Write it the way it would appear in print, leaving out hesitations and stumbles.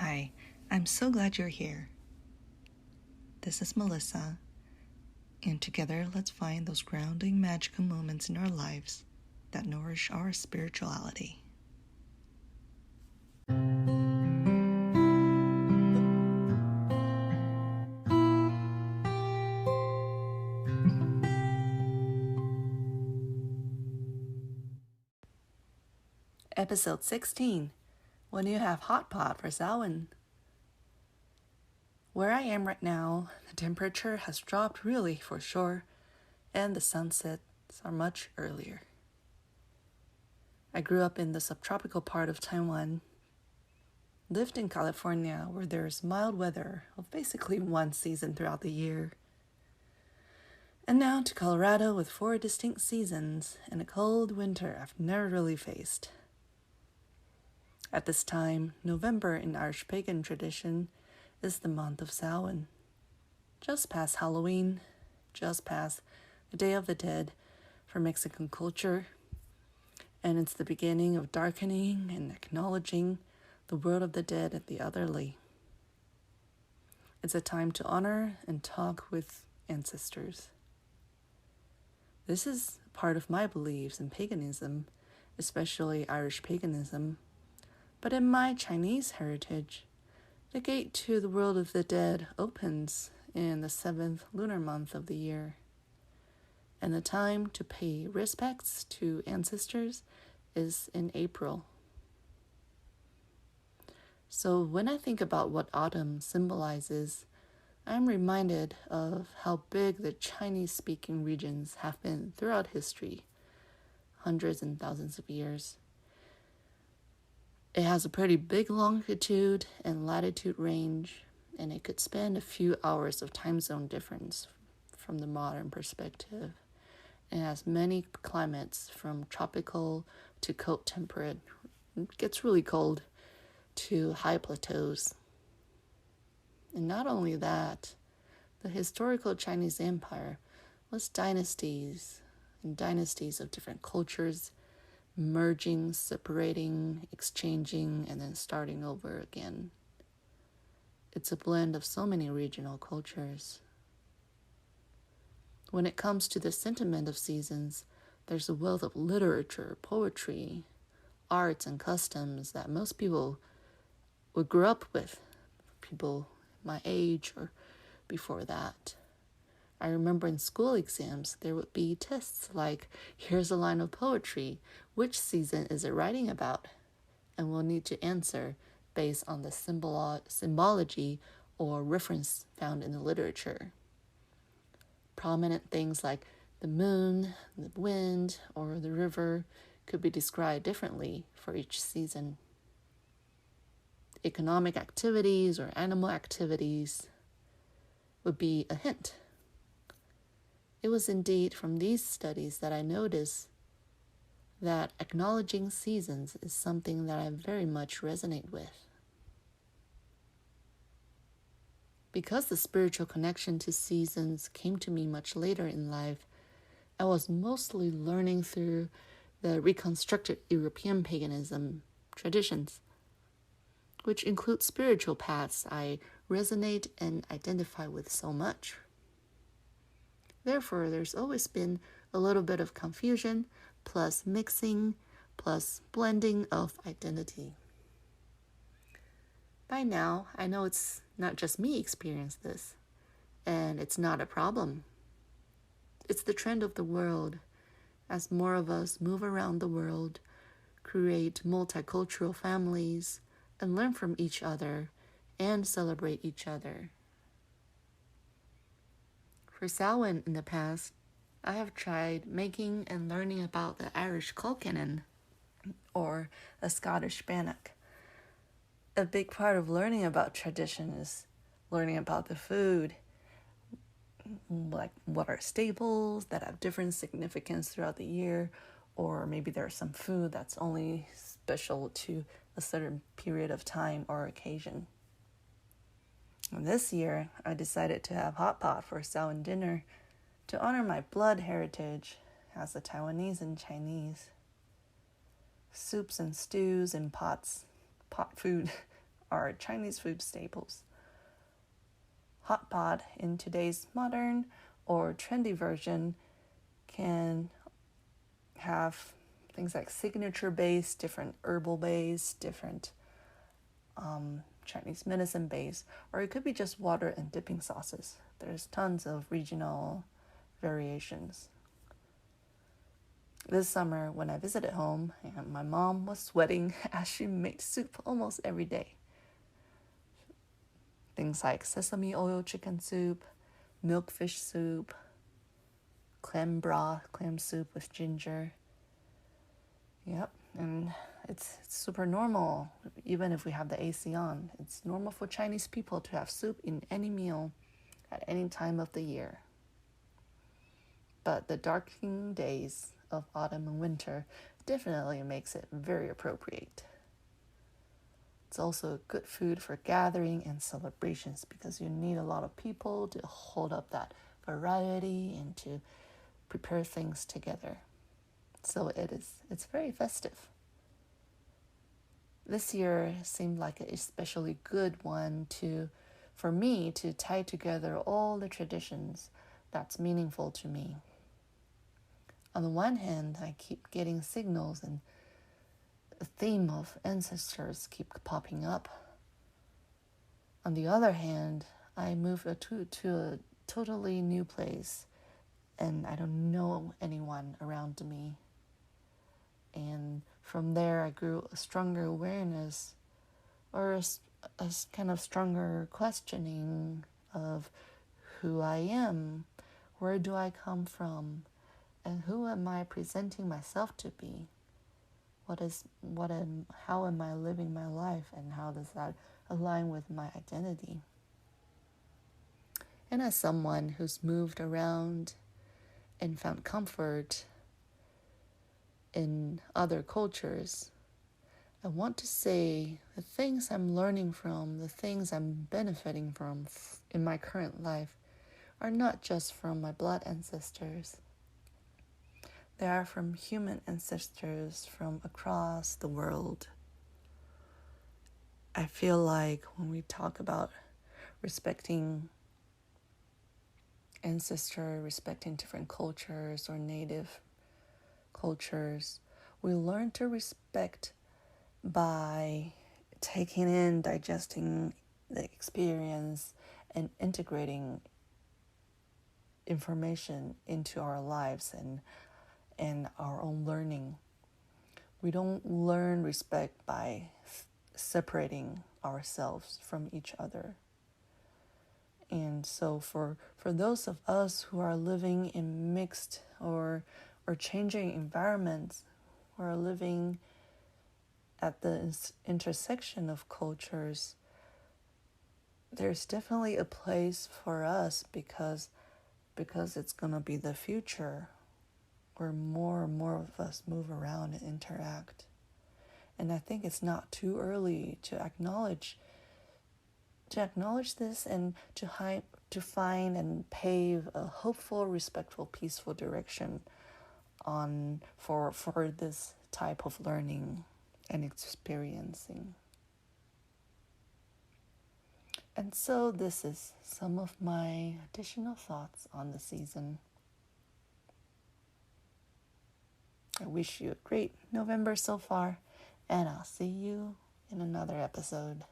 Hi, I'm so glad you're here. This is Melissa, and together let's find those grounding magical moments in our lives that nourish our spirituality. Episode 16, when you have hotpot for Samhain. Where I am right now, the temperature has dropped really for sure, and the sunsets are much earlier. I grew up in the subtropical part of Taiwan, lived in California where there's mild weather of basically one season throughout the year, and now to Colorado with 4 distinct seasons and a cold winter I've never really faced. At this time, November in Irish pagan tradition is the month of Samhain. Just past Halloween, just past the Day of the Dead for Mexican culture, and it's the beginning of darkening and acknowledging the world of the dead and the otherly. It's a time to honor and talk with ancestors. This is part of my beliefs in paganism, especially Irish paganism. But in my Chinese heritage, the gate to the world of the dead opens in the 7th lunar month of the year, and the time to pay respects to ancestors is in April. So when I think about what autumn symbolizes, I'm reminded of how big the Chinese-speaking regions have been throughout history, hundreds and thousands of years. It has a pretty big longitude and latitude range, and it could span a few hours of time zone difference from the modern perspective. It has many climates from tropical to cold temperate. It gets really cold to high plateaus. And not only that, the historical Chinese Empire was dynasties and dynasties of different cultures, merging, separating, exchanging, and then starting over again. It's a blend of so many regional cultures. When it comes to the sentiment of seasons, there's a wealth of literature, poetry, arts, and customs that most people would grow up with, people my age or before that. I remember in school exams, there would be tests like, here's a line of poetry, which season is it writing about? And we'll need to answer based on the symbology or reference found in the literature. Prominent things like the moon, the wind, or the river could be described differently for each season. Economic activities or animal activities would be a hint. It was indeed from these studies that I noticed that acknowledging seasons is something that I very much resonate with. Because the spiritual connection to seasons came to me much later in life, I was mostly learning through the reconstructed European paganism traditions, which include spiritual paths I resonate and identify with so much. Therefore, there's always been a little bit of confusion, plus mixing, plus blending of identity. By now, I know it's not just me experience this, and it's not a problem. It's the trend of the world, as more of us move around the world, create multicultural families, and learn from each other and celebrate each other. For Samhain in the past, I have tried making and learning about the Irish Kilkenny or a Scottish bannock. A big part of learning about tradition is learning about the food, like what are staples that have different significance throughout the year, or maybe there's some food that's only special to a certain period of time or occasion. And this year, I decided to have hot pot for Samhain dinner to honor my blood heritage as a Taiwanese and Chinese. Soups and stews and pot food are Chinese food staples. Hotpot in today's modern or trendy version can have things like signature base, different herbal base, different Chinese medicine base, or it could be just water and dipping sauces. There's tons of regional variations. This summer, when I visited home, and my mom was sweating as she made soup almost every day. Things like sesame oil chicken soup, milkfish soup, clam broth, clam soup with ginger. Yep, and it's super normal, even if we have the AC on. It's normal for Chinese people to have soup in any meal at any time of the year. But the darkening days of autumn and winter definitely makes it very appropriate. It's also good food for gathering and celebrations because you need a lot of people to hold up that variety and to prepare things together. So it's very festive. This year seemed like an especially good one for me to tie together all the traditions that's meaningful to me. On the one hand, I keep getting signals and the theme of ancestors keep popping up. On the other hand, I moved to a totally new place and I don't know anyone around me. And from there, I grew a stronger awareness or a kind of stronger questioning of who I am, where do I come from, and who am I presenting myself to be? How am I living my life, and how does that align with my identity? And as someone who's moved around and found comfort in other cultures, I want to say the things I'm learning from, the things I'm benefiting from in my current life are not just from my blood ancestors. They are from human ancestors from across the world. I feel like when we talk about respecting ancestor, respecting different cultures or native cultures, we learn to respect by taking in, digesting the experience, and integrating information into our lives and our own learning. We don't learn respect by separating ourselves from each other. And so for those of us who are living in mixed or changing environments, who are living at the intersection of cultures, there's definitely a place for us because it's going to be the future where more and more of us move around and interact. And I think it's not too early to acknowledge this and to find and pave a hopeful, respectful, peaceful direction for this type of learning and experiencing. And so this is some of my additional thoughts on the season. I wish you a great November so far, and I'll see you in another episode.